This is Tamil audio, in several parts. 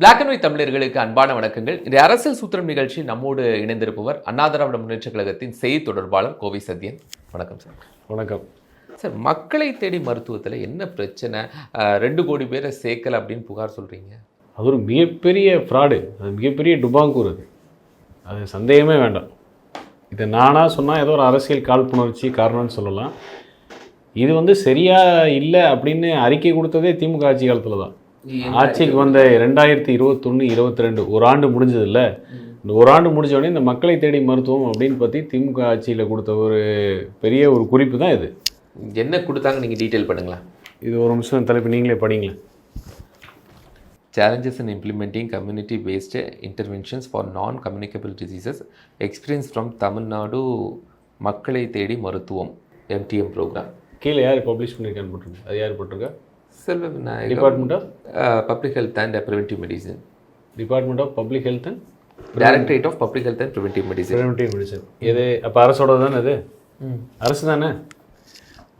பிளாக் அண்ட் ஒயிட் தமிழர்களுக்கு அன்பான வணக்கங்கள். இந்த அரசியல் சூத்திரம் நிகழ்ச்சி நம்மோடு இணைந்திருப்பவர் அண்ணா திராவிட முன்னேற்ற கழகத்தின் செய்தி தொடர்பாளர் கோவை சத்யன். வணக்கம் சார். வணக்கம் சார். மக்களை தேடி மருத்துவத்தில் என்ன பிரச்சனை? 2 கோடி பேரை சேர்க்கல அப்படின்னு புகார் சொல்கிறீங்க. அது ஒரு மிகப்பெரிய ஃப்ராடு, அது மிகப்பெரிய டுபாங்கூர். அது சந்தேகமே வேண்டாம். இதை நானாக சொன்னால் ஏதோ ஒரு அரசியல் காழ்ப்புணர்ச்சி காரணம்னு சொல்லலாம். இது சரியாக இல்லை அப்படின்னு அறிக்கை கொடுத்ததே திமுக ஆட்சி காலத்தில் தான். ஆட்சிக்கு வந்த 2021, 22 ஒரு ஆண்டு முடிஞ்சது இல்லை. இந்த ஒரு ஆண்டு முடிஞ்சோடனே இந்த மக்களை தேடி மருத்துவம் அப்படின்னு பற்றி திமுக ஆட்சியில் கொடுத்த ஒரு பெரிய ஒரு குறிப்பு தான் இது. என்ன கொடுத்தாங்க நீங்கள் டீட்டெயில் பண்ணுங்களா? இது ஒரு நிமிஷம் தலைப்பு நீங்களே படிங்களேன். Challenges in implementing community-based interventions for non-communicable diseases experience from Tamil Nadu மக்களை தேடி மருத்துவம் MTM ப்ரோக்ராம். கீழே யார் பப்ளிஷ் பண்ணியிருக்கான்னு போட்டிருங்க. அது யார் போட்டிருக்கா? Selva Vinayagam, department of public health and preventive medicine. Department of public health and directorate of public health and preventive medicine. இது அப்போ அரசோடது தானே? இது அரசு தானே?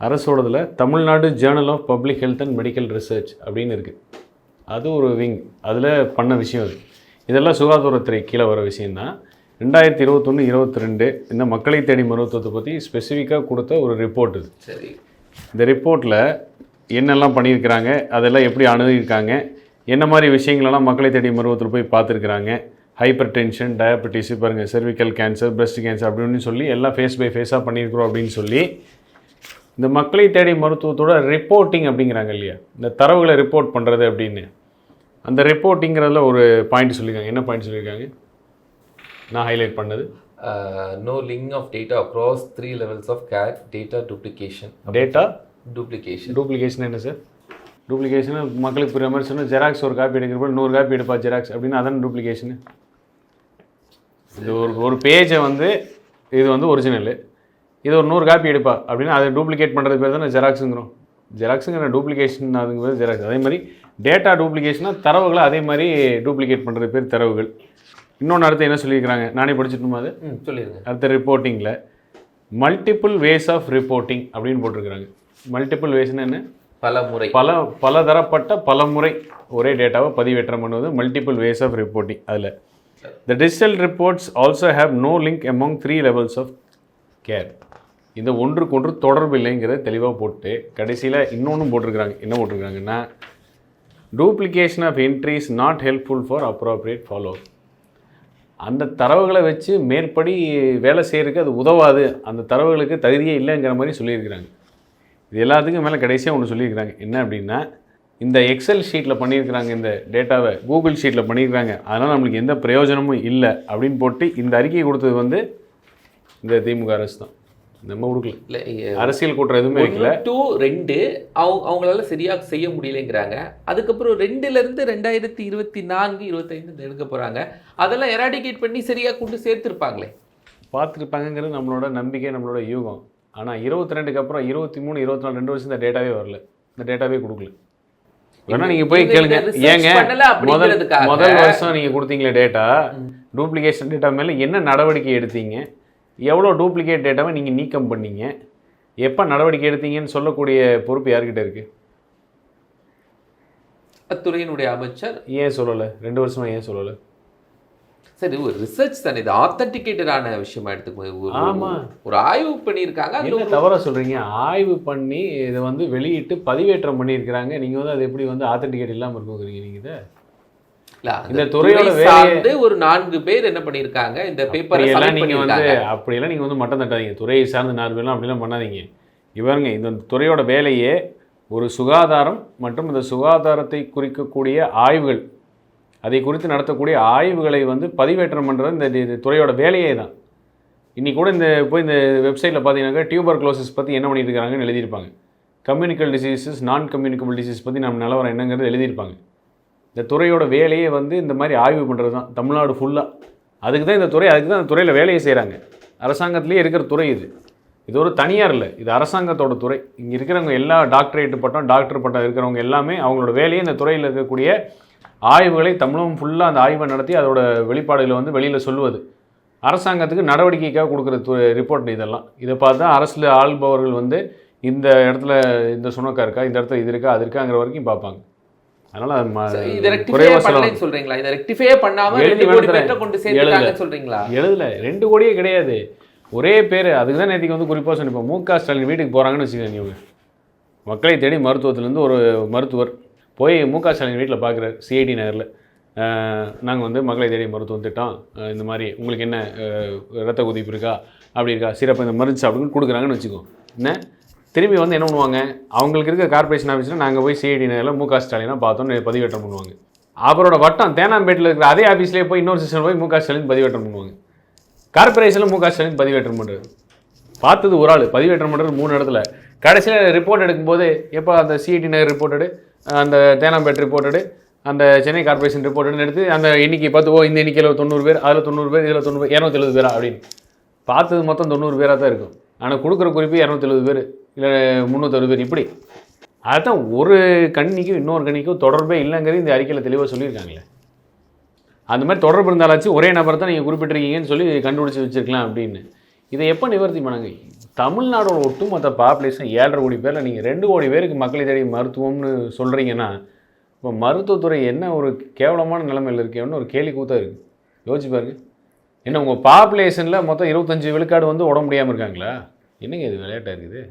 அரசோடதில் Tamil Nadu journal of public health and medical research அப்படின்னு இருக்குது. அது ஒரு விங், அதில் பண்ண விஷயம் அது. இதெல்லாம் சுகாதாரத்துறை கீழே வர விஷயந்தான். 2021, 22 இந்த மக்களை தேடி மருத்துவத்தை பற்றி ஸ்பெசிஃபிக்காக கொடுத்த ஒரு ரிப்போர்ட் இது. சரி, இந்த ரிப்போர்ட்டில் என்னெல்லாம் பண்ணியிருக்கிறாங்க, அதெல்லாம் எப்படி அணுகியிருக்காங்க, என்ன மாதிரி விஷயங்களெல்லாம் மக்களை தேடி மருத்துவத்தில் போய் பார்த்துருக்குறாங்க. ஹைப்பர் டென்ஷன், டயபெட்டிஸ், பாருங்கள், செர்விக்கல் கேன்சர், பிரஸ்ட் கேன்சர் அப்படின்னு சொல்லி எல்லாம் ஃபேஸ் பை ஃபேஸாக பண்ணியிருக்கிறோம் அப்படின்னு சொல்லி இந்த மக்களை தேடி மருத்துவத்தோட ரிப்போர்ட்டிங் அப்படிங்கிறாங்க இல்லையா, இந்த தரவுகளை ரிப்போர்ட் பண்ணுறது அப்படின்னு. அந்த ரிப்போர்ட்டிங்கிறதுல ஒரு பாயிண்ட் சொல்லியிருக்காங்க. என்ன பாயிண்ட் சொல்லியிருக்காங்க நான் ஹைலைட் பண்ணது? no link of data across 3 levels of care, data duplication. Duplication என்ன சார்? டூப்ளிகேஷன் மக்களுக்கு புரியுற மாதிரி சொன்னால், ஜெராக்ஸ் ஒரு காப்பி எடுக்கிறப்ப 100 காப்பி எடுப்பா ஜெராக்ஸ் அப்படின்னு, அதான டூப்ளிகேஷனு. இது ஒரு பேஜை இது ஒரிஜினலு, இது ஒரு 100 காப்பி எடுப்பா அப்படின்னா அதை டூப்ளிகேட் பண்ணுறது பேர் தானே ஜெராக்ஸுங்கிறோம். ஜெராக்ஸுங்கிற டூப்ளிகேஷன் அதுங்கிறது ஜெராக்ஸ். அதே மாதிரி டேட்டா டூப்ளிகேஷனாக தரவுகளை அதே மாதிரி டூப்ளிகேட் பண்ணுறது பேர் தரவுகள். இன்னொன்று அடுத்து என்ன சொல்லியிருக்கிறாங்க, நானே படிச்சுட்டுமா? அது சொல்லிடுங்க. அடுத்த ரிப்போர்ட்டிங்கில் மல்டிபிள் வேஸ் ஆஃப் ரிப்போர்ட்டிங் அப்படின்னு போட்டிருக்கிறாங்க. மல்டிபிள் வேஸ்ன்னு என்ன? பலதரப்பட்ட பல முறை ஒரே டேட்டாவை பதிவேற்றம் பண்ணுவது மல்டிபிள் வேஸ் ஆஃப் ரிப்போர்ட்டிங். அதில் the digital reports also have no link among 3 levels of care. இந்த ஒன்றுக்கொன்று தொடர்பு இல்லைங்கிறத தெளிவாக போட்டு கடைசியில் இன்னொன்றும் போட்டிருக்கிறாங்க. என்ன போட்டிருக்கிறாங்கன்னா, duplication of entries not helpful for appropriate follow. அந்த தரவுகளை வச்சு மேற்படி வேலை செய்கிறதுக்கு அது உதவாது, அந்த தரவுகளுக்கு தகுதியே இல்லைங்கிற மாதிரி சொல்லியிருக்கிறாங்க. இது எல்லாத்துக்கும் மேலே கடைசியாக ஒன்று சொல்லியிருக்கிறாங்க. என்ன அப்படின்னா, இந்த எக்ஸல் ஷீட்டில் பண்ணியிருக்கிறாங்க, இந்த டேட்டாவை கூகுள் ஷீட்டில் பண்ணியிருக்கிறாங்க, அதனால் நம்மளுக்கு எந்த பிரயோஜனமும் இல்லை அப்படின்னு போட்டு இந்த அறிக்கையை கொடுத்தது இந்த திமுக அரசு தான். நம்ம கொடுக்கல, அரசியல் கூட்டுற எதுவுமே வைக்கல. 2 அவங்களால சரியாக செய்ய முடியலைங்கிறாங்க. அதுக்கப்புறம் 2லேருந்து 2024, 25 எடுக்க போகிறாங்க. அதெல்லாம் எராடிகேட் பண்ணி சரியாக கொண்டு சேர்த்துருப்பாங்களே, பார்த்துருப்பாங்கிறது நம்மளோட நம்பிக்கை, நம்மளோட யூகம். ஆனால் 22க்கு அப்புறம் 23, 24 2 வருஷம் இந்த டேட்டாவே வரல, இந்த டேட்டாவே கொடுக்கல. வேணா நீங்கள் போய் கேளுங்க. ஏங்க முதல் வருஷம் நீங்கள் கொடுத்தீங்களே டேட்டா, டூப்ளிகேஷன் டேட்டா மேலே என்ன நடவடிக்கை எடுத்தீங்க, எவ்வளோ டூப்ளிகேட் டேட்டாவை நீங்கள் நீக்கம் பண்ணீங்க, எப்போ நடவடிக்கை எடுத்தீங்கன்னு சொல்லக்கூடிய பொறுப்பு யார்கிட்ட இருக்குது? அத்துறையினுடைய அமைச்சர் ஏன் சொல்லலை? 2 வருஷமாக ஏன் சொல்லலை? சரி, ஒரு ரிசர்ச் தானே, இது ஆத்தென்டிகேட்டடான விஷயமா எடுத்துக்கோங்க. ஆமாம், ஒரு ஆய்வு பண்ணியிருக்காங்க. என்ன தவறாக சொல்கிறீங்க? ஆய்வு பண்ணி இதை வெளியிட்டு பதிவேற்றம் பண்ணியிருக்கிறாங்க. நீங்கள் அது எப்படி ஆத்தென்டிகேட் இல்லாமல் இருக்குங்கிறீங்க? நீங்கள் இதை இந்த துறையோட வேலையை ஒரு 4 பேர் என்ன பண்ணியிருக்காங்க, இந்த பேப்பரை நீங்கள் அப்படியெல்லாம் நீங்கள் மட்டம் தட்டாதீங்க. துறையை சார்ந்த 4 பேர்லாம் அப்படிலாம் பண்ணாதீங்க. இவருங்க இந்த துறையோட வேலையே ஒரு சுகாதாரம் மற்றும் இந்த சுகாதாரத்தை குறிக்கக்கூடிய ஆய்வுகள், அதை குறித்து நடத்தக்கூடிய ஆய்வுகளை பதிவேற்றம் பண்ணுறது இந்த துறையோட வேலையே தான். இன்றைக்கி கூட இந்த வெப்சைட்டில் பார்த்தீங்கன்னாக்கா டியூபர்குலோசிஸ் பற்றி என்ன பண்ணிட்டு இருக்காங்கன்னு எழுதியிருப்பாங்க. கம்யூனிக்கல் டிசீசஸ், நான் கம்யூனிகபிள் டிசீஸ் பற்றி நம்ம நிலவரம் என்னங்கிறது எழுதியிருப்பாங்க. இந்த துறையோட வேலையே இந்த மாதிரி ஆய்வு பண்ணுறது தான் தமிழ்நாடு ஃபுல்லாக. அதுக்கு தான் இந்த துறை, அதுக்கு தான் இந்த துறையில் வேலையை செய்கிறாங்க. அரசாங்கத்திலே இருக்கிற துறை இது. இது ஒரு தனியார் இல்லை, இது அரசாங்கத்தோட துறை. இங்கே இருக்கிறவங்க எல்லா டாக்டரேட் பட்டம், டாக்டர் பட்டம் இருக்கிறவங்க எல்லாமே அவங்களோட வேலையை இந்த துறையில் இருக்கக்கூடிய ஆய்வுகளை தமிழகம் ஃபுல்லாக அந்த ஆய்வை நடத்தி அதோட வெளிப்பாடுகளை வெளியில் சொல்லுவது. அரசாங்கத்துக்கு நடவடிக்கைக்காக கொடுக்குற ரிப்போர்ட் இதெல்லாம். இதை பார்த்து தான் அரசில் ஆள்பவர்கள் இந்த இடத்துல இந்த சுணக்கம் இருக்கா, இந்த இடத்துல இது இருக்கா, அது இருக்காங்கிற வரைக்கும் பார்ப்பாங்க. அதனால இதை ரெக்டிஃபை பண்ணலன்னு சொல்றீங்களா? இதை ரெக்டிஃபை பண்ணாம 2 கோடி பேரை கொண்டு சேர்த்துட்டாங்கன்னு சொல்றீங்களா? எழுதல 2 கோடியே கிடையாது, ஒரே பேர். அதுக்கு தான் நேற்றுக்கு வந்து குறிப்பாக சொன்னேன். இப்போ மு.க. ஸ்டாலின் வீட்டுக்கு போகிறாங்கன்னு வச்சுக்கோங்க, இவங்க மக்களை தேடி மருத்துவத்திலேருந்து ஒரு மருத்துவர் போய் மு.க. ஸ்டாலின் வீட்டில் பார்க்குறாரு, சிஐடி நகரில். நாங்கள் வந்து மக்களை தேடி மருத்துவம் திட்டம், இந்த மாதிரி உங்களுக்கு என்ன ரத்த கொதிப்பு இருக்கா, அப்படி இருக்கா, சிறப்பு இந்த மருந்து சாப்பிடுன்னு கொடுக்குறாங்கன்னு வச்சுக்கோ. என்ன திரும்பி வந்து என்ன பண்ணுவாங்க, அவங்களுக்கு இருக்க கார்பரேஷன் ஆஃபீஸில் நாங்கள் போய் சிஐடி நகரில் மு.க. ஸ்டாலினாக பார்த்தோன்னு பதிவேற்றம் பண்ணுவாங்க. அவரோட வட்டம் தேனாம்பேட்டில் இருக்கிற அதே ஆஃபீஸ்லேயே போய் இன்னொரு செஷன் போய் மு.க. ஸ்டாலின் பதிவேற்றம் பண்ணுவாங்க. கார்பரேஷனில் மு.க. ஸ்டாலின் பதிவேற்றம் பண்ணுறது பார்த்தது ஒரு ஆள், பதிவேற்றம் பண்ணுறது 3 இடத்துல. கடைசியில் ரிப்போர்ட் எடுக்கும்போது எப்போ அந்த சிஐடி நகர் ரிப்போர்ட்டடு, அந்த தேனாம்பேட் ரிப்போர்ட்டடு, அந்த சென்னை கார்பரேஷன் ரிப்போர்ட்டுன்னு எடுத்து அந்த எண்ணிக்கை பார்த்து, ஓ இந்த எண்ணிக்கையில் 90 பேர், அதில் 90 பேர், இதில் 90 பேர், 270 பேரா அப்படின்னு பார்த்தது மொத்தம் 90 பேராக தான் இருக்கும். ஆனால் கொடுக்குற குறிப்பு 270 பேர் இல்லை 360 பேர் இப்படி. அதுதான் ஒரு கண்ணிக்கும் இன்னொரு கண்ணிக்கும் தொடர்பே இல்லைங்கிறது இந்த அறிக்கையில் தெளிவாக சொல்லியிருக்காங்களே. அந்த மாதிரி தொடர்பு இருந்தாலாச்சு ஒரே நபர் தான் நீங்கள் குறிப்பிட்டிருக்கீங்கன்னு சொல்லி கண்டுபிடிச்சி வச்சுருக்கலாம் அப்படின்னு. இதை எப்போ நிவர்த்தி பண்ணாங்க? தமிழ்நாடோட ஒட்டுமொத்த பாப்புலேஷன் 7.5 கோடி பேரில் நீங்கள் 2 கோடி பேருக்கு மக்களை தேடி மருத்துவம்னு சொல்கிறீங்கன்னா, இப்போ மருத்துவத்துறை என்ன ஒரு கேவலமான நிலைமையில் இருக்கேன்னு ஒரு கேலி கூத்தாக இருக்குது. யோசிச்சு பாருங்க. என்ன உங்கள் பாப்புலேஷனில் மொத்தம் 25 விழுக்காடு வந்து உடம்பு முடியாமல் இருக்காங்களா? என்னங்க இது விளையாட்டாக இருக்குது?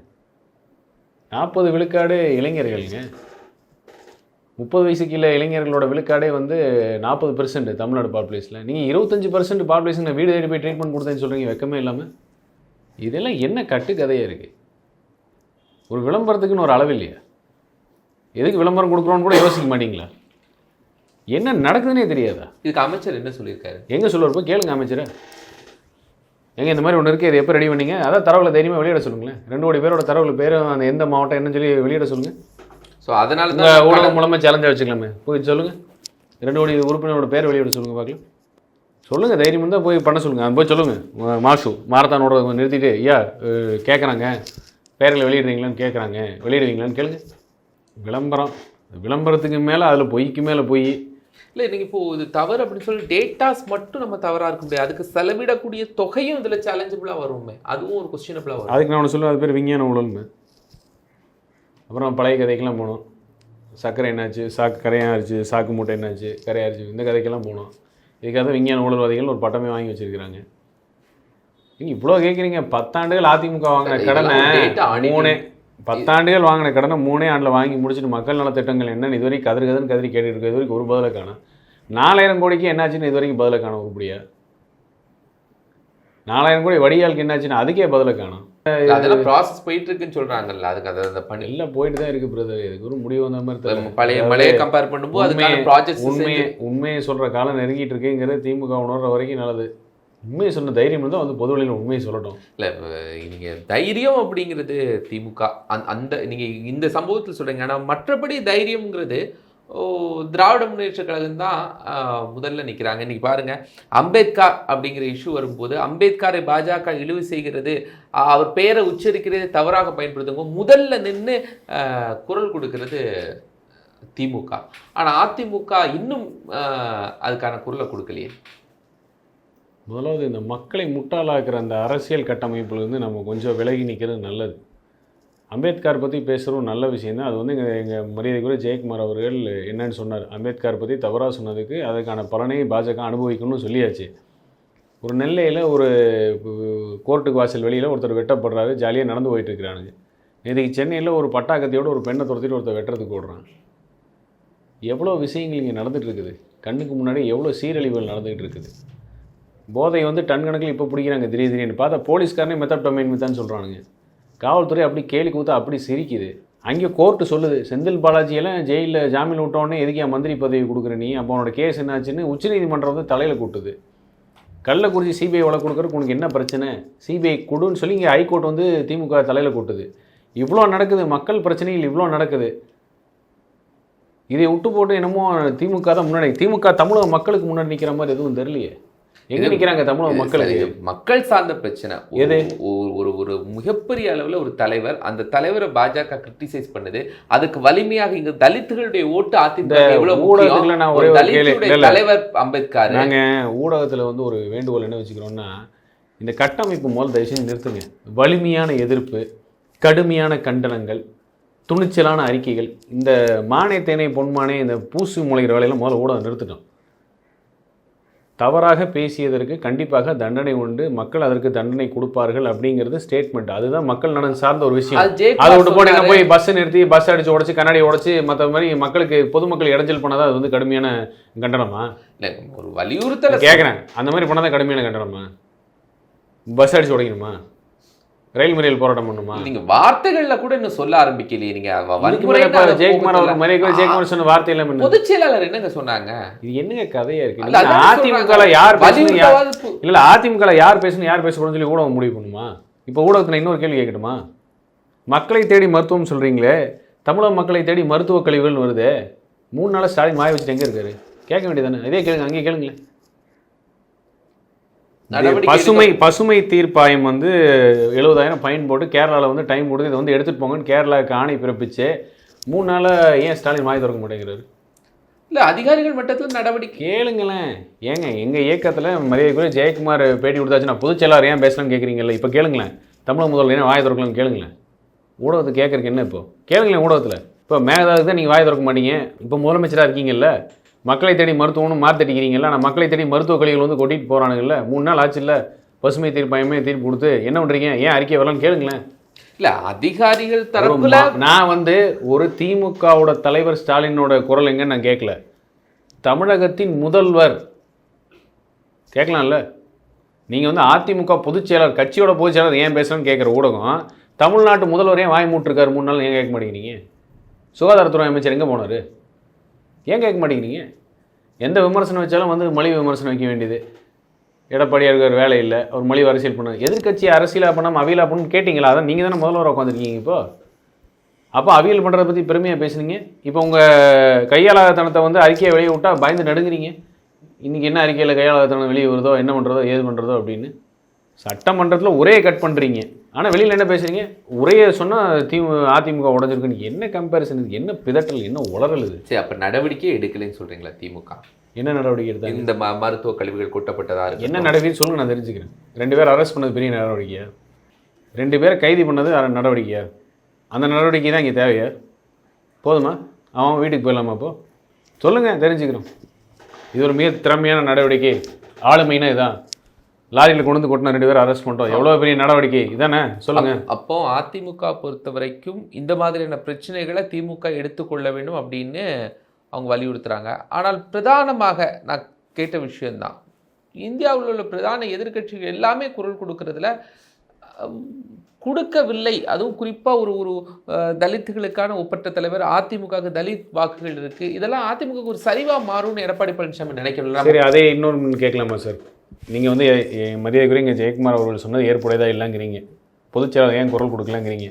40 விழுக்காடு இளைஞர்களுங்க. 30 வயசுக்கு இல்லை இளைஞர்களோட விழுக்காடே வந்து 40% தமிழ்நாடு பாப்புலேஷனில். நீங்கள் 25% பாப்புலேஷனை வீடு தேடி போய் ட்ரீட்மெண்ட் கொடுத்தேன்னு சொல்கிறீங்க வெக்கமே இல்லாமல். இதெல்லாம் என்ன கட்டுக்கதையாக இருக்குது? ஒரு விளம்பரத்துக்குன்னு ஒரு அளவு இல்லையா? எதுக்கு விளம்பரம் கொடுக்குறோன்னு கூட யோசிக்க மாட்டீங்களா? என்ன நடக்குதுன்னே தெரியாதா? இதுக்கு அமைச்சர் என்ன சொல்லியிருக்காரு? எங்கே சொல்லுறப்போ கேளுங்க அமைச்சரை. எங்கே இந்த மாதிரி ஒன்று இருக்குது, இது எப்போ ரெடி பண்ணீங்க? அதான் தரவுகளை தைரியமாக வெளியிட சொல்லுங்களேன். 2 கோடி பேரோட தரவுகள் பேர், அந்த எந்த மாவட்டம் என்னன்னு சொல்லி வெளியிட சொல்லுங்கள். ஸோ அதனால தான் ஊடகம் மூலமாக சேலஞ்சாக வச்சுக்கலாமே. போய் சொல்லுங்கள், 2 கோடி உறுப்பினரோட பேர் வெளியிட சொல்லுங்கள் பார்க்கலாம். சொல்லுங்கள், தைரியம் இருந்தால் போய் பண்ண சொல்லுங்கள். அது போய் சொல்லுங்கள். மாஷு மாரத்தானோட நிறுத்திட்டு, ஐயா கேட்குறாங்க பேர்களை வெளியிடுறீங்களான்னு கேட்குறாங்க, வெளியிடுவீங்களான்னு கேளுங்க. விளம்பரத்துக்கு மேலே அதில் பொய்க்கு மேலே பொய். இல்லை நீங்கள் இப்போது இது தவறு அப்படின்னு சொல்லி டேட்டாஸ் மட்டும் நம்ம தவறாக இருக்க முடியாது, அதுக்கு செலவிடக்கூடிய தொகையும் இதில் சேலஞ்சபிளாக வருமே, அதுவும் ஒரு கொஸ்டினபிளாக வரும். அதுக்கு நான் ஒன்று சொல்லுவேன், அது பேர் விஞ்ஞான ஊழல்மே. அப்புறம் பழைய கதைக்கெல்லாம் போனோம். சர்க்கரை என்னாச்சு, சாக்கு கரையாகிடுச்சு, சாக்கு மூட்டை என்னாச்சு, கரையாகிடுச்சு, இந்த கதைக்கெல்லாம் போனோம். இதுக்காக தான் விஞ்ஞான ஊழல்வாதிகள் ஒரு பட்டமே வாங்கி வச்சுருக்கிறாங்க. நீங்கள் இவ்வளோ கேட்குறீங்க. 10 ஆண்டுகள் அதிமுக வாங்கின கடனை 10 ஆண்டுகள் வாங்கின கடனை 3 ஆண்டில் வாங்கி முடிச்சுட்டு மக்கள் நல திட்டங்கள் என்னன்னு இதுவரைக்கும் கதறு கதறி கேட்டுட்டு இருக்கு. இது வரைக்கும் ஒரு பதிலை காணும். 4000 கோடிக்கு என்னாச்சுன்னு இது வரைக்கும் பதிலை காணும். உருப்படியா 4000 கோடி வடிகாலுக்கு என்னாச்சுன்னு அதுக்கே பதிலை காணும். அதெல்லாம் ப்ராசஸ் போயிட்டு இருக்குன்னு சொல்றாங்கல்ல, அதுக்கு அதை பண்ணி எல்லாம் போயிட்டு தான் இருக்கு பிரதர். இதுக்கு ஒரு முடிவு வந்த மாதிரி தெரியல. பழைய கம்பேர் பண்ணும்போது அதுக்கான ப்ராஜெக்ட்ஸ் உண்மையை சொல்கிற காலம் நெருங்கிட்டு இருக்குங்கிறது திமுக உணர்ற வரைக்கும் நல்லது. உண்மையை சொன்ன தைரியம் இருந்தால் வந்து பொதுவெளியில் உண்மையை சொல்லட்டும். இல்லை நீங்கள் தைரியம் அப்படிங்கிறது திமுக அந்த நீங்கள் இந்த சம்பவத்தில் சொல்கிறீங்க. ஆனால் மற்றபடி தைரியம்ங்கிறது திராவிட முன்னேற்ற கழகம் தான் முதல்ல நிற்கிறாங்க. இன்றைக்கி பாருங்கள், அம்பேத்கர் அப்படிங்கிற இஷ்யூ வரும்போது அம்பேத்கரை பாஜக இழிவு செய்கிறது, அவர் பெயரை உச்சரிக்கிறது தவறாக பயன்படுத்துங்க முதல்ல நின்று குரல் கொடுக்கறது திமுக. ஆனால் அதிமுக இன்னும் அதுக்கான குரலை கொடுக்கலையே. முதலாவது இந்த மக்களை முட்டாளாக்குற அந்த அரசியல் கட்டமைப்புலேருந்து நம்ம கொஞ்சம் விலகி நிற்கிறது நல்லது. அம்பேத்கர் பற்றி பேசுகிறோம் நல்ல விஷயம் தான். அது வந்து எங்கள் மரியாதைக்குரிய ஜெயக்குமார் அவர்கள் என்னன்னு சொன்னார், அம்பேத்கர் பற்றி தவறாக சொன்னதுக்கு அதுக்கான பலனை பாஜக அனுபவிக்கணும்னு சொல்லியாச்சு. ஒரு நெல்லையில் ஒரு கோர்ட்டுக்கு வாசல் வெளியில் ஒருத்தர் வெட்டப்படுறாரு, ஜாலியாக நடந்து போயிட்டுருக்கிறானுங்க. இதுக்கு சென்னையில் ஒரு பட்டாக்கத்தையோடு ஒரு பெண்ணை துரத்திட்டு ஒருத்தர் வெட்டுறதுக்கு ஓடுறான். எவ்வளோ விஷயங்கள் இங்கே நடந்துகிட்டு இருக்குது, கண்ணுக்கு முன்னாடி எவ்வளோ சீரழிவுகள் நடந்துகிட்டு இருக்குது. போதை வந்து டன் கணக்கில் இப்போ பிடிக்கிறாங்க, திடீர்னு பார்த்தா போலீஸ்காரனே மெத்தப்டமைன் மித்தான்னு சொல்கிறானுங்க. காவல்துறை அப்படி கேலி கூத்தா அப்படி சிரிக்குது. அங்கே கோர்ட்டு சொல்லுது, செந்தில் பாலாஜியெல்லாம் ஜெயிலில் ஜாமீன் விட்டோடனே எதுக்கு என் மந்திரி பதவி கொடுக்குற நீ, அப்போ அவனோட கேஸ் என்னாச்சுன்னு உச்சநீதிமன்றம் வந்து தலையில் கூட்டுது. கள்ளக்குறிச்சி சிபிஐ வழக்கு கொடுக்குறதுக்கு உனக்கு என்ன பிரச்சனை, சிபிஐ கொடுன்னு சொல்லி இங்கே ஹைகோர்ட் வந்து திமுக தலையில் கூட்டுது. இவ்வளோ நடக்குது, மக்கள் பிரச்சனைகள் இவ்வளோ நடக்குது. இதை விட்டு போட்டு என்னமோ திமுக தான் முன்னாடி, திமுக தமிழக மக்களுக்கு முன்னாடி நிற்கிற மாதிரி எதுவும் தெரியலையே. எங்க நிற்கிறாங்க தமிழக மக்களுக்கு? மக்கள் சார்ந்த பிரச்சனை எது? ஒரு மிகப்பெரிய அளவில் ஒரு தலைவர், அந்த தலைவரை பாஜக கிரிட்டிசைஸ் பண்ணுது. அதுக்கு வலிமையாக இங்க தலித்துகளுடைய ஓட்டு அதிமுக தலைவர் அம்பேத்கர். நாங்க ஊடகத்துல வந்து ஒரு வேண்டுகோள் என்ன வச்சுக்கிறோம்னா, இந்த கட்டமைப்பு முதல் தயவு செஞ்சு நிறுத்துங்க. வலிமையான எதிர்ப்பு, கடுமையான கண்டனங்கள், துணிச்சலான அறிக்கைகள். இந்த மானே தேனே பொன்மானே இந்த பூசு முளைகிற வேலையெல்லாம் முதல்ல ஊடகம் நிறுத்திட்டோம். தவறாக பேசியதற்கு கண்டிப்பாக தண்டனை உண்டு, மக்கள் அதற்கு தண்டனை கொடுப்பார்கள் அப்படிங்கிறது ஸ்டேட்மெண்ட். அதுதான் மக்கள் நலன் சார்ந்த ஒரு விஷயம். அதை விட்டு போட்டு போய் பஸ் நிறுத்தி பஸ் அடிச்சு உடச்சி கண்ணாடி உடச்சி மற்ற மாதிரி மக்களுக்கு பொதுமக்கள் இடைஞ்சல் பண்ணாதான் அது வந்து கடுமையான கண்டனமா? இல்லை, ஒரு வலியுறுத்தல கேட்குறேன். அந்த மாதிரி பண்ணாதான் கடுமையான கண்டனமா? பஸ் அடிச்சு உடைக்கணுமா? ரயில் மறியல் போராட்டம் பண்ணுமா? நீங்க வார்த்தைகள்ல கூட இன்னும் சொல்ல ஆரம்பிக்கலையே. நீங்க ஜெயக்குமார் ஜெயக்குமார் சொன்ன வார்த்தையில பொதுச் செயலாளர் என்னங்க சொன்னாங்க? இது என்னங்க கதையா இருக்கு? அதிமுக யார் பேசணும், இல்ல அதிமுக யார் பேசணும் யார் பேசக்கூடாதுன்னு சொல்லி ஊடகம் முடிவு பண்ணுமா? இப்போ ஊடகத்துல இன்னொரு கேள்வி கேட்கட்டுமா? மக்களை தேடி மருத்துவம் சொல்றீங்களே, தமிழக மக்களை தேடி மருத்துவ கழிவுகள் வருது. 3 நாளா ஸ்டாலின் வாய வச்சுட்டு எங்க இருக்காரு? கேட்க வேண்டியதானே? இதே கேளுங்க, அங்கேயே கேளுங்களேன். பசுமை தீர்ப்பாயம் வந்து 70,000 ஃபைன் போட்டு கேரளாவில் வந்து டைம் கொடுத்து இதை வந்து எடுத்துகிட்டு போங்கன்னு கேரளாவுக்கு ஆணை பிறப்பிச்சு 3 நாளாக ஏன் ஸ்டாலின் வாய் திறக்க மாட்டேங்கிறாரு? இல்லை, அதிகாரிகள் மட்டத்தில் நடவடிக்கை கேளுங்களேன். ஏங்க எங்கள் இயக்கத்தில் மரியாதைக்குரிய ஜெயக்குமார் பேட்டி கொடுத்தாச்சு, நான் பொதுச் செயலாளர் ஏன் பேசலாம்னு கேட்குறீங்கல்ல, இப்போ கேளுங்களேன். தமிழக முதல்வர் ஏன் வாய் திறக்கலாம்னு கேளுங்களேன். ஊடகத்தை கேட்குறக்கு என்ன இப்போ? கேளுங்களேன் ஊடகத்தில். இப்போ மேகதாவுக்கு தான் நீங்கள் வாய் திறக்க மாட்டீங்க. இப்போ முதலமைச்சராக இருக்கீங்கல்ல, மக்களை தேடி மருத்துவம்னு மாற்றிட்டீங்களா? நான் மக்களை தேடி மருத்துவ கழிவுகள் வந்து கொட்டிட்டு போகிறானுங்கல்ல, 3 நாள் ஆச்சு இல்லை, பசுமை தீர்ப்பாயமே தீர்ப்பு கொடுத்து என்ன பண்ணுறீங்க, ஏன் அறிக்கை வரலான்னு கேளுங்களேன். இல்லை, அதிகாரிகள் தரப்புல நான் வந்து ஒரு திமுகவோட தலைவர் ஸ்டாலினோட குரல் எங்கன்னு நான் கேட்கல, தமிழகத்தின் முதல்வர் கேட்கலாம்ல. நீங்கள் வந்து அதிமுக பொதுச் செயலாளர், கட்சியோட பொதுச் செயலாளர் ஏன் பேசணும்னு கேட்குற ஊடகம், தமிழ்நாட்டு முதல்வர் ஏன் வாய் மூட்டிருக்காரு 3 நாள் ஏன் கேட்க மாட்டேங்கிறீங்க? சுகாதாரத்துறை அமைச்சர் எங்கே போனார் ஏன் கேட்க மாட்டேங்கிறீங்க? எந்த விமர்சனம் வச்சாலும் வந்து மலிவு விமர்சனம் வைக்க வேண்டியது. எடப்பாடியாருக்கு ஒரு வேலை இல்லை, அவர் மலிவு அரசியல் பண்ணார். எதிர்கட்சி அரசியலாக பண்ணாமல் அவியலாக பண்ணணும்னு கேட்டிங்களா? அதான் நீங்கள் தானே முதல்வராக உட்காந்துருக்கீங்க இப்போ. அப்போ அவியல் பண்ணுறதை பற்றி பெருமையாக பேசுனீங்க. இப்போ உங்கள் கையாளாதனத்தை வந்து அறிக்கையை வெளியே விட்டால் பயந்து நடுங்குறீங்க. இன்றைக்கி என்ன அறிக்கையில் கையாளாதனம் வெளியே வருதோ, என்ன பண்ணுறதோ, ஏது பண்ணுறதோ அப்படின்னு. சட்டமன்றத்தில் உரையை கட் பண்ணுறீங்க, ஆனால் வெளியில் என்ன பேசுகிறீங்க? உரையை சொன்னால் அதிமுக உடஞ்சிருக்குன்னு. என்ன கம்பேரிசன் இது? என்ன பிதட்டல், என்ன உளறல் இது? சரி, அப்போ நடவடிக்கை எடுக்கலைன்னு சொல்கிறீங்களா திமுக? என்ன நடவடிக்கை எடுத்தாங்க? இந்த மருத்துவ கழிவுகள் கொட்டப்பட்டதா இருக்கு. என்ன நடவடிக்கை சொல்லுங்க, நான் தெரிஞ்சுக்கிறேன். 2 பேர் அரெஸ்ட் பண்ணது பெரிய நடவடிக்கையா? 2 பேரை கைது பண்ணது நடவடிக்கையா? அந்த நடவடிக்கை தான் இங்கே தேவையா? போதுமா? அவன் வீட்டுக்கு போயிடலாமா? அப்போ சொல்லுங்கள், தெரிஞ்சுக்கிறோம். இது ஒரு மிக திறமையான நடவடிக்கை. ஆளுமைனா இதான். லாரியில் கொண்டு வந்து கொட்டின 2 பேர் அரெஸ்ட் பண்ணிட்டோம், எவ்வளோ பெரிய நடவடிக்கை இதானே? சொல்லுங்க. அப்போ அதிமுக பொறுத்த வரைக்கும் இந்த மாதிரியான பிரச்சனைகளை திமுக எடுத்துக்கொள்ள வேண்டும் அப்படின்னு அவங்க வலியுறுத்துறாங்க. ஆனால் பிரதானமாக நான் கேட்ட விஷயம்தான், இந்தியாவில் உள்ள பிரதான எதிர்க்கட்சிகள் எல்லாமே குரல் கொடுக்கறதுல கொடுக்கவில்லை. அதுவும் குறிப்பாக ஒரு தலித்துகளுக்கான ஒப்பற்ற தலைவர், அதிமுக தலித் வாக்குகள் இருக்குது, இதெல்லாம் அதிமுக ஒரு சரிவாக மாறும்னு எடப்பாடி பழனிசாமி நினைக்கலாம். சரி, அதே இன்னொன்று கேட்கலாமா சார்? நீங்கள் வந்து மரியாதைக்குரிய இங்கே ஜெயக்குமார் அவர்கள் சொன்னது ஏற்புடையதாக இல்லைங்கிறீங்க, பொதுச்செயலாளர் ஏன் குரல் கொடுக்கலங்கிறீங்க.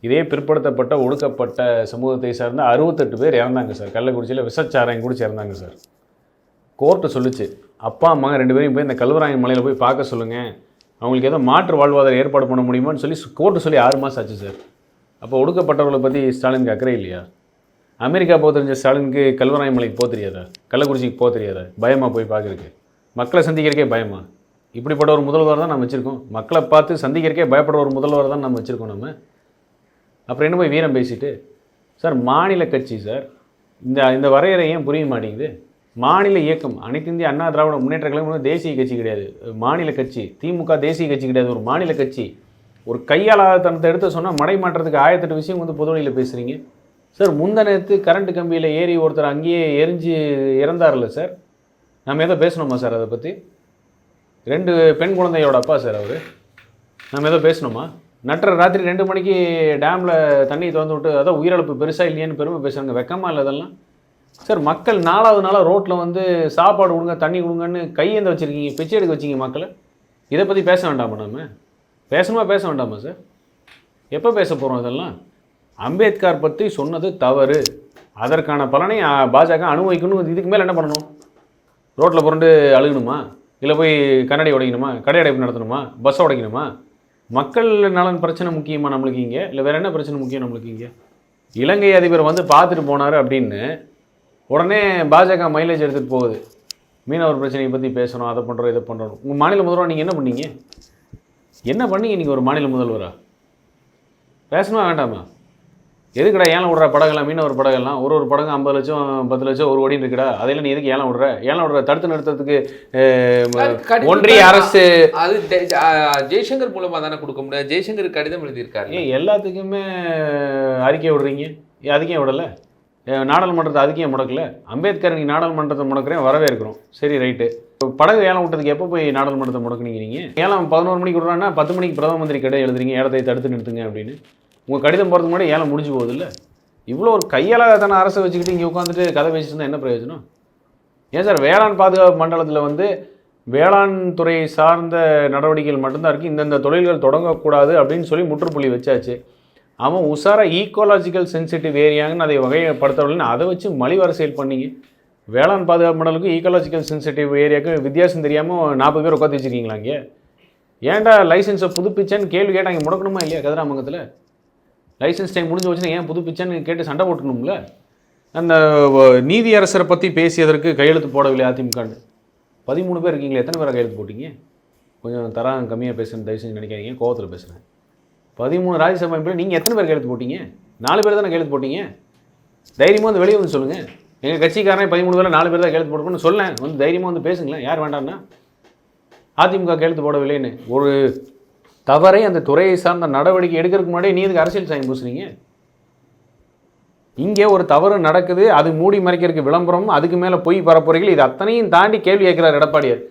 இதே பிற்படுத்தப்பட்ட ஒடுக்கப்பட்ட சமூகத்தை சார்ந்த 68 பேர் இறந்தாங்க சார். கள்ளக்குறிச்சியில் விசச்சாராயம் குடிச்சு இறந்தாங்க சார். கோர்ட்டு சொல்லிச்சு, அப்பா அம்மா 2 பேரையும் போய் இந்த கல்வராயன் மலையில் போய் பார்க்க சொல்லுங்கள், அவங்களுக்கு ஏதோ மாற்று வாழ்வாதாரம் ஏற்பாடு பண்ண முடியுமான்னு சொல்லி கோர்ட்டு சொல்லி 6 மாதம் ஆச்சு சார். அப்போ ஒடுக்கப்பட்டவர்களை பற்றி ஸ்டாலினுக்கு அக்கறை இல்லையா? அமெரிக்கா போக தெரிஞ்ச ஸ்டாலினுக்கு கல்வராயன் மலைக்கு போக தெரியாதா? கள்ளக்குறிச்சிக்கு போக தெரியாதா? பயமாக போய் பார்க்குறதுக்கு, மக்களை சந்திக்கிறக்கே பயமா? இப்படிப்பட்ட ஒரு முதல்வர் தான் நம்ம வச்சுருக்கோம். மக்களை பார்த்து சந்திக்கிறக்கே பயப்படுற ஒரு முதல்வர் தான் நம்ம வச்சுருக்கோம். நம்ம அப்புறம் என்ன போய் வீரம் பேசிட்டு சார்? மாநில கட்சி சார், இந்த வரையறை ஏன் புரிய மாட்டேங்குது? மாநில இயக்கம், அனைத்து இந்திய அண்ணா திராவிட முன்னேற்ற கழகம் தேசிய கட்சி கிடையாது, மாநில கட்சி. திமுக தேசிய கட்சி கிடையாது, ஒரு மாநில கட்சி. ஒரு கையாளாதனத்தை எடுத்து சொன்னால் மடை மாற்றத்துக்கு 1008 விஷயம் வந்து பொதுவெளியில் பேசுகிறீங்க சார். முந்தனத்து கரண்ட் கம்பியில் ஏறி ஒருத்தர் அங்கேயே எரிஞ்சு இறந்தார்ல சார், நம்ம எதோ பேசணுமா சார்? அதை பற்றி 2 பெண் குழந்தையோட அப்பா சார் அவர், நம்ம எதோ பேசணுமா? நட்டுற ராத்திரி 2 மணிக்கு டேமில் தண்ணி திறந்து விட்டு அதான் உயிரிழப்பு பெருசாக இல்லையான்னு பெருமை பேசுகிறாங்க. வெக்கமா இல்லை அதெல்லாம் சார்? மக்கள் 4வது நாளாக ரோட்டில் வந்து சாப்பாடு கொடுங்க, தண்ணி கொடுங்கன்னு கையேந்த வச்சுருக்கீங்க, பிச்சை எடுக்க வச்சிங்க மக்களை. இதை பற்றி பேச வேண்டாமா? நம்ம பேசணுமா பேச வேண்டாமா சார்? எப்போ பேச போகிறோம் இதெல்லாம்? அம்பேத்கர் பற்றி சொன்னது தவறு, அதற்கான பலனை பாஜக அனுபவிக்கணும். இதுக்கு மேலே என்ன பண்ணணும்? ரோட்டில் புரண்டு அழுகணுமா? இல்லை போய் கண்ணாடி உடைக்கணுமா? கடை அடைப்பு நடத்தணுமா? பஸ்ஸை உடைக்கணுமா? மக்கள் நலன் பிரச்சனை முக்கியமா நம்மளுக்கு இங்கே? இல்லை வேறு என்ன பிரச்சனை முக்கியம் நம்மளுக்கு இங்கே? இலங்கை அதிபர் வந்து பார்த்துட்டு போனார் அப்படின்னு உடனே பாஜக மைலேஜ் எடுத்துகிட்டு போகுது. மீனவர் பிரச்சனையை பற்றி பேசணும், அதை பண்ணுறோம், இதை பண்ணுறோம். உங்கள் மாநில முதல்வராக நீங்கள் என்ன பண்ணீங்க? என்ன பண்ணீங்க நீங்கள் ஒரு மாநில முதல்வராக? பேசணுமா வேண்டாமா? எதுக்குடா ஏலம் விடுற படகெல்லாம், மீனவர் படகெல்லாம் ஒரு படகு 50 லட்சம் 10 லட்சம் ஒரு கோடின்னு இருக்குடா, அதையெல்லாம் நீ எதுக்கு ஏலம் விடுற தடுத்து நிறுத்தத்துக்கு ஒன்றிய அரசு அது ஜெய்சங்கர் மூலமா தானே கொடுக்க முடியாது. ஜெய்சங்கர் கடிதம் எழுதியிருக்காரு. எல்லாத்துக்குமே அறிக்கை விடுறீங்க, அதுக்கே விடலை. நாடாளுமன்றத்தை அதுக்கே முடக்கல. அம்பேத்கர் நீ நாடாளுமன்றத்தை முடக்கிறேன், வரவேற்கிறோம், சரி ரைட்டு. படகு ஏலம் விட்டதுக்கு எப்போ போய் நாடாளுமன்றத்தை முடக்குனீங்க நீங்கள்? ஏலம் 11 மணிக்கு விடுறான்னா 10 மணிக்கு பிரதம மந்திரி கடிதம் எழுதுறீங்க, ஏலத்தை தடுத்து நிறுத்துங்க அப்படின்னு. உங்கள் கடிதம் போகிறதுக்கு முன்னாடி ஏலம் முடிஞ்சு போகுது இல்லை? இவ்வளோ ஒரு கையாலாக அரசை வச்சுக்கிட்டு இங்கே உட்காந்துட்டு கதை பேசிட்டு இருந்தால் என்ன பிரயோஜனம்? ஏன் சார் வேளாண் பாதுகாப்பு மண்டலத்தில் வந்து வேளாண் துறை சார்ந்த நடவடிக்கைகள் மட்டும்தான் இருக்குது, இந்தந்த தொழில்கள் தொடங்கக்கூடாது அப்படின்னு சொல்லி முற்றுப்புள்ளி வச்சாச்சு. அவன் உஷாரா ஈக்கோலாஜிக்கல் சென்சிட்டிவ் ஏரியாங்கன்னு அதை வகைப்படுத்தவில்லைன்னு அதை வச்சு மலிவு அரசியல் பண்ணிங்க. வேளாண் பாதுகாப்பு மண்டலுக்கும் ஈக்கோலாஜிக்கல் சென்சிட்டிவ் ஏரியாவுக்கும் வித்தியாசம் தெரியாமல் 40 பேர் உட்காந்து வச்சுருக்கீங்களா? இங்கே ஏன்டா லைசன்ஸை புதுப்பிச்சேன்னு கேள்வி கேட்டால் இங்கே முடக்கணுமா இல்லையா? கதிராமங்கத்தில் லைசன்ஸ் டைம் முடிஞ்சு வச்சுன்னா ஏன் புதுப்பிச்சேன்னு கேட்டு சண்டை போட்டணும்ல? அந்த நீதியரசரை பற்றி பேசியதற்கு கையெழுத்து போடவில்லை அதிமுகன்னு 13 பேர் இருக்கீங்களே, எத்தனை பேரை கையெழுத்து போட்டிங்க? கொஞ்சம் தரம் கம்மியாக பேசுகிறேன், தயவு செஞ்சு நினைக்காதீங்க, கோவத்தில் பேசுகிறேன். 13 ராஜ்யசபா எம்பியில் நீங்கள் எத்தனை பேர் கையெழுத்து போட்டீங்க? 4 பேர் தானே கையெழுத்து போட்டீங்க. தைரியமாக வந்து வெளியே வந்து சொல்லுங்கள். எங்கள் கட்சிக்காரனே 13 பேர் 4 பேர் தான் கையெழுத்து போட்டுக்கணும்னு சொல்லேன், வந்து தைரியமாக வந்து பேசுங்களேன். யார் வேண்டாம்னா அதிமுக கையெழுத்து போடவில்லைன்னு ஒரு தவறை அந்த துறையை சார்ந்த நடவடிக்கை எடுக்கிறதுக்கு முன்னாடியே நீ எதுக்கு அரசியல் சாயம் பூசுறீங்க? இங்கே ஒரு தவறு நடக்குது, அது மூடி மறைக்கிறதுக்கு விளம்பரம், அதுக்கு மேலே பொய் பரப்புரைகள், இது அத்தனையும் தாண்டி கேள்வி கேட்கிறார் எடப்பாடியார்.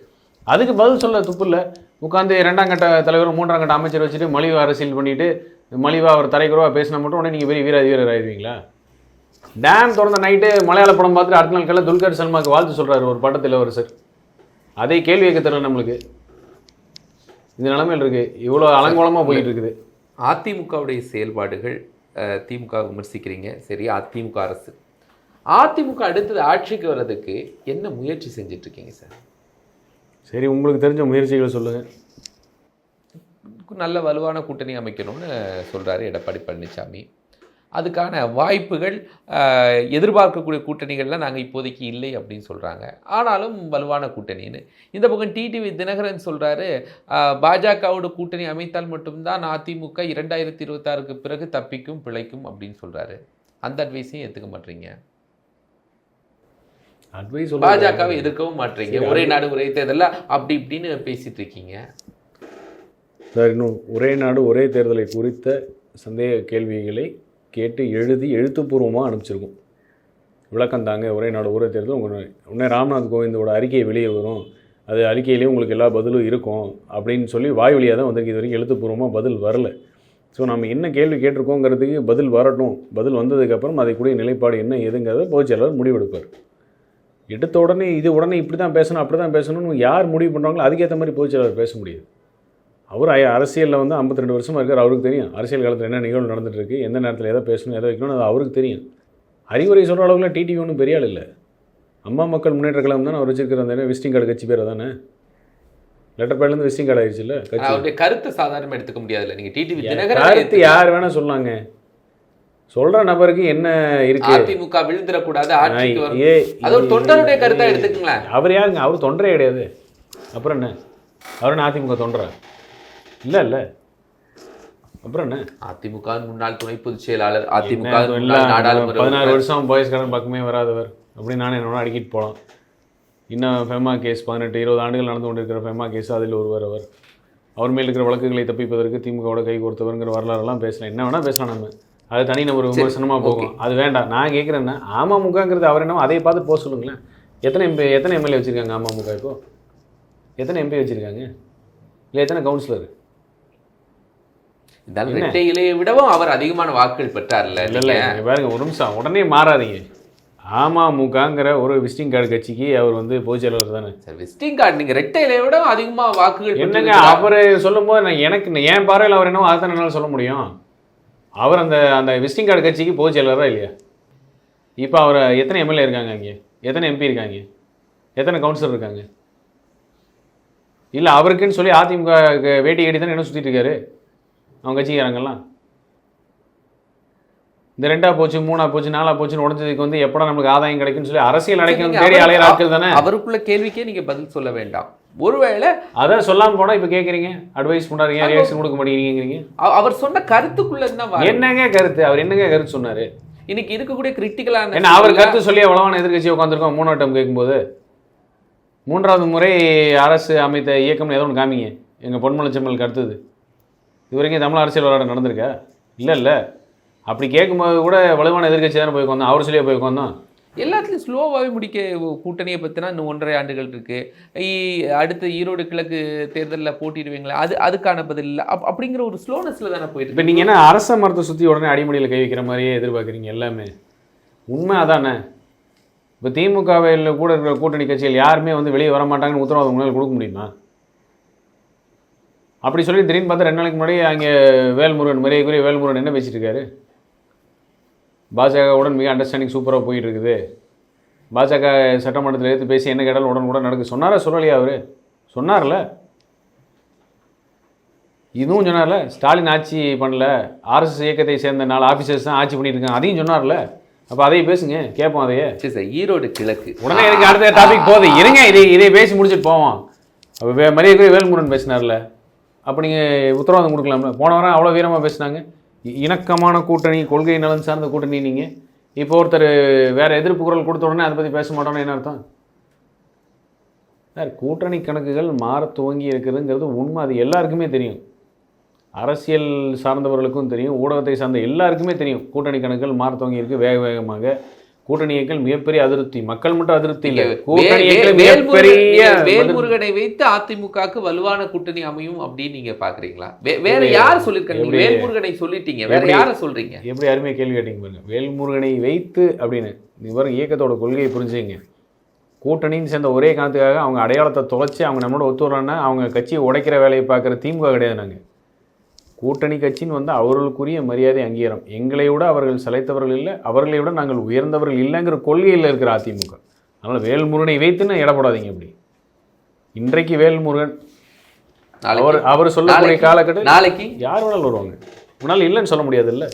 அதுக்கு பதில் சொல்ல துப்பு இல்லை. உட்காந்து 2ஆம் கட்ட தலைவர் 3ஆம் கட்ட அமைச்சர் வச்சுட்டு மலிவு அரசியல் பண்ணிட்டு மலிவாக அவர் தரைக்குறவாக பேசினா மட்டும் உடனே நீங்கள் பெரிய வீரர் ஆயிடுவீங்களா? டேம் திறந்த நைட்டு மலையாள படம் பார்த்துட்டு அடுத்த நாள் கல்ல துல்கர் சல்மாக்கு வாழ்த்து சொல்கிறாரு ஒரு பட்டத்தில் ஒரு சார். அதே கேள்வி கேட்க தெரியல நம்மளுக்கு. இந்த நிலைமையில் இருக்குது, இவ்வளோ அலங்கோலமாக போயிட்டு இருக்குது. அதிமுகவுடைய செயல்பாடுகள் திமுக விமர்சிக்கிறீங்க, சரி. அதிமுக அரசு அதிமுக அடுத்தது ஆட்சிக்கு வர்றதுக்கு என்ன முயற்சி செஞ்சிட்ருக்கீங்க சார்? சரி, உங்களுக்கு தெரிஞ்ச முயற்சிகளை சொல்லுங்கள். நல்ல வலுவான கூட்டணி அமைக்கணும்னு சொல்கிறாரு எடப்பாடி பழனிசாமி. அதுக்கான வாய்ப்புகள் எதிர்பார்க்கக்கூடிய கூட்டணிகள்லாம் நாங்கள் இப்போதைக்கு இல்லை அப்படின்னு சொல்கிறாங்க. ஆனாலும் வலுவான கூட்டணின்னு இந்த பக்கம் டிடிவி தினகரன் சொல்கிறாரு, பாஜகவோட கூட்டணி அமைத்தால் மட்டும்தான் அதிமுக 2026க்கு பிறகு தப்பிக்கும் பிழைக்கும் அப்படின்னு சொல்கிறாரு. அந்த அட்வைஸையும் ஏற்றுக்க மாட்டீங்க, பாஜகவை எதிர்க்கவும் மாட்டீங்க, ஒரே நாடு ஒரே தேர்தல் அப்படி இப்படின்னு பேசிட்டு இருக்கீங்க சார். இன்னும் ஒரே நாடு ஒரே தேர்தலை குறித்த சந்தேக கேள்விகளை கேட்டு எழுதி எழுத்துப்பூர்வமாக அனுப்பிச்சிருக்கோம். விளக்கம் தாங்க, ஒரே நாடு ஒரே தேர்தல் உடனே ராம்நாத் கோவிந்தோட அறிக்கையை வெளியே வரும், அது அறிக்கையிலேயே உங்களுக்கு எல்லா பதிலும் இருக்கும் அப்படின்னு சொல்லி வாய் வழியாக தான் வந்திருக்கு. இது வரைக்கும் எழுத்துப்பூர்வமாக பதில் வரல. ஸோ நம்ம என்ன கேள்வி கேட்டிருக்கோங்கிறதுக்கு பதில் வரட்டும். பதில் வந்ததுக்கப்புறம் அதை கூடிய நிலைப்பாடு என்ன ஏதுங்கிறத பொதுச்செயலாளர் முடிவெடுப்பார். எடுத்த உடனே உடனே இப்படி தான் பேசணும் அப்படி தான் பேசணும்னு யார் முடிவு பண்ணுறாங்களோ அதுக்கேற்ற மாதிரி பொதுச்செயலாளர் பேச முடியாது. அவர் அரசியலில் வந்து 52 வருஷமாக இருக்கார், அவருக்கு தெரியும் அரசியல் காலத்தில் என்ன நிகழ்வு நடந்துட்டு இருக்கு, எந்த நேரத்தில் எதை பேசணும் எதை வைக்கணும் அது அவருக்கு தெரியும். அறிவுரை சொல்கிற அளவுக்குலாம் டிடிவி ஒன்றும் பெரிய ஆள் இல்லை. அம்மா மக்கள் முன்னேற்ற கழகம் தானே அவர் வச்சிருக்கிற அந்த விசிட்டிங் கார்டு கட்சி பேர் தானே, லெட்டர் பேட்லேருந்து விசிட்டிங் கார்டு ஆயிடுச்சு இல்லை. அவருடைய கருத்தை சாதாரணமாக எடுத்துக்க முடியாதுல்ல. நீங்கள் டிடிவி கருத்து யார் வேணால் சொல்லாங்க, சொல்கிற நபருக்கு என்ன இருக்கு. அதிமுக விழுந்துடக்கூடாது, அது ஒரு தொண்டருடைய கருத்தை எடுத்துக்கங்களேன். அவர் யாருங்க, அவர் தொண்டரே கிடையாது. அப்புறம் என்ன, அவர் அதிமுக தொண்டரா? இல்லை அப்புறம் என்ன, அதிமுக முன்னாள் துணை பொதுச் செயலாளர், அதிமுக 16 வருஷம் பாய்ஸ்காரன் பக்கமே வராதவர் அப்படின்னு நானே என்னோட அடிக்கிட்டு போகலாம். இன்னும் ஃபெமா கேஸ் 18-20 ஆண்டுகள் நடந்து கொண்டிருக்கிற ஃபெமா கேஸ், அதில் ஒருவர் அவர் மேல் இருக்கிற வழக்குகளை தப்பிப்பதற்கு திமுகவோட கை கோர்த்தவருங்கிற வரலாறுலாம் பேசலாம், என்ன வேணால் பேசலாம். நம்ம அது தனிநபர் விமர்சனமாக போகும், அது வேண்டாம். நான் கேட்குறேன்னா அமமுகங்கிறது அவர் என்ன அதை பார்த்து போக சொல்லுங்களேன். எத்தனை எம்எல்ஏ வச்சுருக்காங்க அமமுக? இப்போது எத்தனை எம்பி வச்சுருக்காங்க? இல்லை எத்தனை கவுன்சிலர்? இரட்டையிலேயே விடவும் அவர் அதிகமான வாக்குகள் பெற்றார்ல. இல்லை பாருங்க, ஒரு நிமிஷம், உடனே மாறாதீங்க. அமமுகங்கிற ஒரு விசிட்டிங் கார்டு கட்சிக்கு அவர் வந்து பொதுச் செயலாளர் தானே. விசிட்டிங் கார்டு நீங்கள் ரெட்டையிலேயே விட அதிகமாக வாக்குகள் என்னங்க அவர் சொல்லும் போது நான் எனக்கு என் பார்வையில் அவர் என்னவோ அதுதான் என்னால் சொல்ல முடியும். அவர் அந்த விசிட்டிங் கார்டு கட்சிக்கு பொதுச் செயலாளரா இல்லையா? இப்போ அவர் எத்தனை எம்எல்ஏ இருக்காங்க, அங்கே எத்தனை எம்பி இருக்காங்க, எத்தனை கவுன்சிலர் இருக்காங்க? இல்லை அவருக்குன்னு சொல்லி அதிமுக வேட்டி கட்டி தானே என்ன சுற்றிட்டு இருக்காரு அவங்க கட்சிக்காரங்கெல்லாம். இந்த 2ஆ போச்சு 3ஆ போச்சு 4ஆ போச்சுன்னு உடஞ்சதுக்கு வந்து எப்படா நம்மளுக்கு ஆதாயம் கிடைக்குன்னு சொல்லி அரசியல் அடைக்கணும் தேடி அலையிற ஆட்கள் தானே. அவருக்குள்ள கேள்விக்கே நீங்கள் பதில் சொல்ல வேண்டாம். ஒருவேளை அதான் சொல்லாம போனா இப்ப கேக்குறீங்க, அட்வைஸ் பண்றாங்க, ரியாக்ஷன் கொடுக்க மாட்டேங்கிறீங்க. அவர் சொன்ன கருத்துக்குள்ள தான் என்னங்க கருத்து, அவர் என்னங்க கருத்து சொன்னாரு? இன்னைக்கு இருக்கக்கூடிய கிரிட்டிக்கலான என்ன அவர் கருத்து சொல்லி வளவான எதிர்கட்சி உட்காந்துருக்கோம் 3 வட்டம் கேட்கும்போது? 3வது முறை அரசு அமைத்த இயக்கம் ஏதோ ஒன்று காமிங்க, எங்க பொன்மலச்செம்மல் கருத்துது. இது வரைக்கும் தமிழ் அரசியல் விளையாட நடந்திருக்கா? இல்லை. அப்படி கேட்கும்போது கூட வலுவான எதிர்கட்சி தானே போய் உட்காந்தோம், அவர் சொல்லியே போய் உட்காந்தோம். எல்லாத்துலையும் ஸ்லோவாகவே முடிக்க கூட்டணியை பற்றினா இன்னும் 1.5 ஆண்டுகள் இருக்குது. அடுத்து ஈரோடு கிழக்கு தேர்தலில் போட்டிடுவீங்களா, அதுக்கான பதில் இல்லை. அப்படிங்கிற ஒரு ஸ்லோனஸில் தானே போயிட்டு. இப்போ நீங்கள் என்ன அரச மரத்தை சுற்றி உடனே அடிமடியில் கை வைக்கிற மாதிரியே எதிர்பார்க்குறீங்க? எல்லாமே உண்மை அதானே? இப்போ திமுகவில் கூட இருக்கிற கூட்டணி கட்சிகள் யாருமே வந்து வெளியே வர மாட்டாங்கன்னு உத்தரவாதம் முன்னாள் கொடுக்க முடியுமா? அப்படி சொல்லி திடீர்னு பார்த்தா 2 நாளைக்கு முன்னாடி அங்கே வேல்முருகன், மரியாதைக்குரிய வேல்முருகன் என்ன பேசிட்டு இருக்காரு? பாஜகவுடன் மிக அண்டர்ஸ்டாண்டிங் சூப்பராக போயிட்டு இருக்குது, பாஜக சட்டமன்றத்தில் எடுத்து பேசி என்ன கேட்டாலும் உடனுக்குடன் நடக்குது சொன்னாரா? சொல்லலையா? அவர் சொன்னார்ல, இதுவும் சொன்னார்ல. ஸ்டாலின் ஆட்சி பண்ணல, ஆர்எஸ்எஸ் இயக்கத்தை சேர்ந்த 4 ஆஃபீஸர்ஸ் தான் ஆட்சி பண்ணிட்டு இருக்காங்க, அதையும் சொன்னார்ல. அப்போ அதையும் பேசுங்க, கேட்போம். அதையே சரி சார், ஈரோடு கிழக்கு உடனே எனக்கு அடுத்த டாபிக் போகுது, இருங்க, இதை பேசி முடிச்சுட்டு போவோம். அப்போ மரியாதைக்குரிய வேல்முருகன் பேசினார்ல, அப்போ நீங்கள் உத்தரவாதம் கொடுக்கலாம்ல? போன வாரம் அவ்வளோ வீரமாக பேசினாங்க, இணக்கமான கூட்டணி, கொள்கை நலன் சார்ந்த கூட்டணி. நீங்கள் இப்போ ஒருத்தர் வேறு எதிர்ப்பு குரல் கொடுத்த உடனே அதை பற்றி பேச மாட்டோம்னா என்ன அர்த்தம்? சார், கூட்டணி கணக்குகள் மாற துவங்கி இருக்குதுங்கிறது உண்மை, அது எல்லாருக்குமே தெரியும். அரசியல் சார்ந்தவர்களுக்கும் தெரியும், ஊடகத்தை சார்ந்த எல்லாருக்குமே தெரியும். கூட்டணி கணக்குகள் மாற துவங்கி இருக்கு வேக வேகமாக. கூட்டணிகள் மிகப்பெரிய அதிருப்தி, மக்கள் மட்டும் அதிருப்தி இல்லை, வேல்முருகனை வைத்து அதிமுகவுக்கு வலுவான கூட்டணி அமையும் அப்படின்னு நீங்க பாக்குறீங்களா? வேற யார் சொல்லிருக்காங்க? வேல்முருகனை சொல்லிட்டீங்க, வேற யார சொல்றீங்க? எப்படி அருமையா கேள்வி கேட்டீங்க பாருங்க. வேல்முருகனை வைத்து அப்படின்னு இவரும் இயக்கத்தோட கொள்கையை புரிஞ்சுங்க. கூட்டணின்னு சேர்ந்த ஒரே காரணத்துக்காக அவங்க அடையாளத்தை தொலைச்சி அவங்க நம்மளோட ஒத்து வர்றாங்கன்னா அவங்க கட்சியை உடைக்கிற வேலையை பார்க்குற திமுக கிடையாது. நாங்கள் கூட்டணி கட்சின்னு வந்து அவர்களுக்குரிய மரியாதை அங்கீகாரம். எங்களை விட அவர்கள் சளைத்தவர்கள் இல்லை, அவர்களை விட நாங்கள் உயர்ந்தவர்கள் இல்லைங்கிற கொள்கையில் இருக்கிற அதிமுக. அதனால் வேல்முருகனை வைத்துன்னு இடப்படாதீங்க. அப்படி இன்றைக்கு வேல்முருகன் அவர் சொல்லக்கூடிய காலகட்டம் நாளைக்கு யார் வேணாலும் வருவாங்க, முன்னால் இல்லைன்னு சொல்ல முடியாது. இல்லை,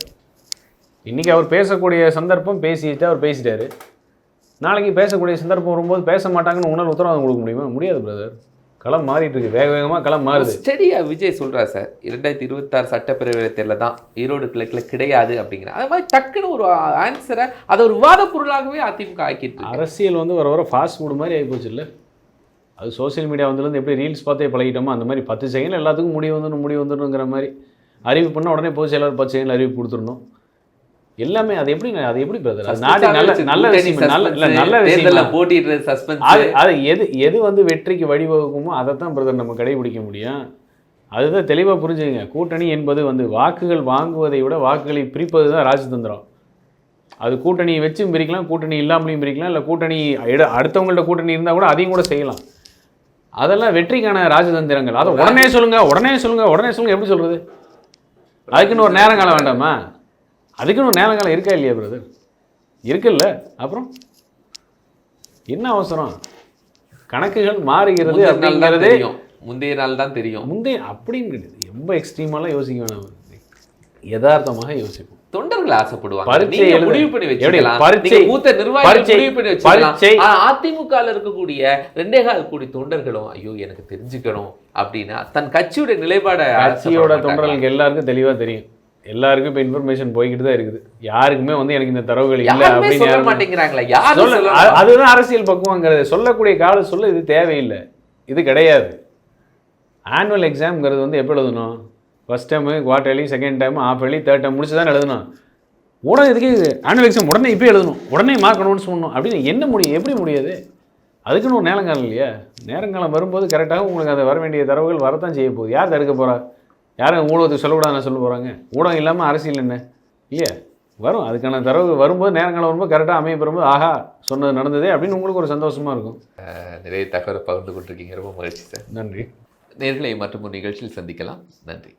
இன்றைக்கி அவர் பேசக்கூடிய சந்தர்ப்பம் பேசிட்டு அவர் பேசிட்டாரு. நாளைக்கு பேசக்கூடிய சந்தர்ப்பம் வரும்போது பேச மாட்டாங்கன்னு உன்னால் உத்தரவாதம் கொடுக்க முடியுமா? முடியாது பிரதர். களம் மாறிட்டு இருக்கு, வேக வேகமாக களம் மாறுது. ஸ்டெடியா விஜய் சொல்றா சார், 2026 சட்டப்பேரவை தேர்தலில் தான் ஈரோடு கிழக்கில் கிடையாது அப்படிங்கிற அது மாதிரி டக்குன்னு ஒரு ஆன்சரை அதை ஒரு விவாத பொருளாகவே அதிமுக ஆக்கிட்டு. அரசியல் வந்து வர ஃபாஸ்ட் ஃபுட் மாதிரி ஆகிப்போச்சு. இல்லை, அது சோசியல் மீடியா வந்துலேருந்து எப்படி ரீல்ஸ் பார்த்தே பழகிட்டோமோ அந்த மாதிரி 10 செகண்ட் எல்லாத்துக்கும் முடிவு வந்துடணுங்கிற மாதிரி அறிவிப்பு பண்ணால் உடனே பொதுச் செயலாளர் 10 செகண்ட் அறிவிப்பு கொடுத்துடணும். எல்லாமே அது எப்படி பிரதர்? நாடு நல்ல எது வந்து வெற்றிக்கு வழிவகுக்குமோ அதைத்தான் பிரதர் நம்ம கடைபிடிக்க முடியும். அதுதான் தெளிவாக புரிஞ்சுங்க. கூட்டணி என்பது வந்து வாக்குகள் வாங்குவதை விட வாக்குகளை பிரிப்பது தான் ராஜதந்திரம். அது கூட்டணியை வச்சும் பிரிக்கலாம், கூட்டணி இல்லாமலையும் பிரிக்கலாம், இல்லை கூட்டணி அடுத்தவங்கள்ட்ட கூட்டணி இருந்தால் கூட அதையும் கூட செய்யலாம். அதெல்லாம் வெற்றிக்கான ராஜதந்திரங்கள். அதை உடனே சொல்லுங்க எப்படி சொல்றது? அதுக்குன்னு ஒரு நேரங்காலம் வேண்டாமா? அதுக்குன்னு ஒரு நேரங்காலம் இருக்கா இல்லையா பிரதர்? இருக்குல்ல, அப்புறம் என்ன அவசரம்? கணக்குகள் மாறுகிறது அப்படிங்கிறது முந்தைய நாள் தான் தெரியும். அப்படின்னு கிடையாது. ரொம்ப எக்ஸ்ட்ரீமாலாம் யோசிக்க வேணாம், யதார்த்தமாக யோசிப்போம். தொண்டர்கள் ஆசைப்படுவாங்க. அதிமுக இருக்கக்கூடிய 2.25 கோடி தொண்டர்களும் ஐயோ எனக்கு தெரிஞ்சுக்கணும் அப்படின்னா தன் கட்சியோட நிலைப்பாட கட்சியோட தொண்டர்களுக்கு எல்லாருக்கும் தெளிவா தெரியும். எல்லாருக்கும் இப்போ இன்ஃபர்மேஷன் போய்கிட்டு தான் இருக்குது. யாருக்குமே வந்து எனக்கு இந்த தரவுகள் இல்லை அப்படின்னு சொல்ல மாட்டேங்கிறாங்களா? அதுதான் அரசியல் பக்குவங்கிறது. சொல்லக்கூடிய கால சொல்ல இது தேவையில்லை, இது கிடையாது. ஆனுவல் எக்ஸாம்ங்கிறது வந்து எப்போ எழுதணும்? First time, quarterly, second time, half yearly, third time முடிச்சு தான் எழுதணும். ஊடகம் இதுக்கு ஆனுவல் எக்ஸாம் உடனே இப்போ எழுதணும், உடனே மார்க்கணும்னு சொல்லணும் அப்படின்னு என்ன முடியும்? எப்படி முடியாது? அதுக்குன்னு ஒரு நேரங்காலம் இல்லையா? நேரங்காலம் வரும்போது கரெக்டாக உங்களுக்கு அதை வர வேண்டிய தரவுகள் வரத்தான் செய்ய போகுது. யார் தடுக்க போகிறா? யாரும் ஊடகத்துக்கு சொல்லக்கூடாதுன்னு சொல்ல போகிறாங்க? ஊடகம் இல்லாமல் அரசியல் என்ன இல்லையா? வரும், அதுக்கான தரவு வரும்போது நேரங்காலம் வரும்போது கரெக்டாக அமைய பெறும்போது ஆஹா சொன்னது நடந்ததே அப்படின்னு உங்களுக்கு ஒரு சந்தோஷமாக இருக்கும். நிறைய தகவலை பகிர்ந்து கொண்டிருக்கீங்க, ரொம்ப மகிழ்ச்சி சார். நன்றி. நேர்களை மற்றும் ஒரு நிகழ்ச்சியில் சந்திக்கலாம். நன்றி.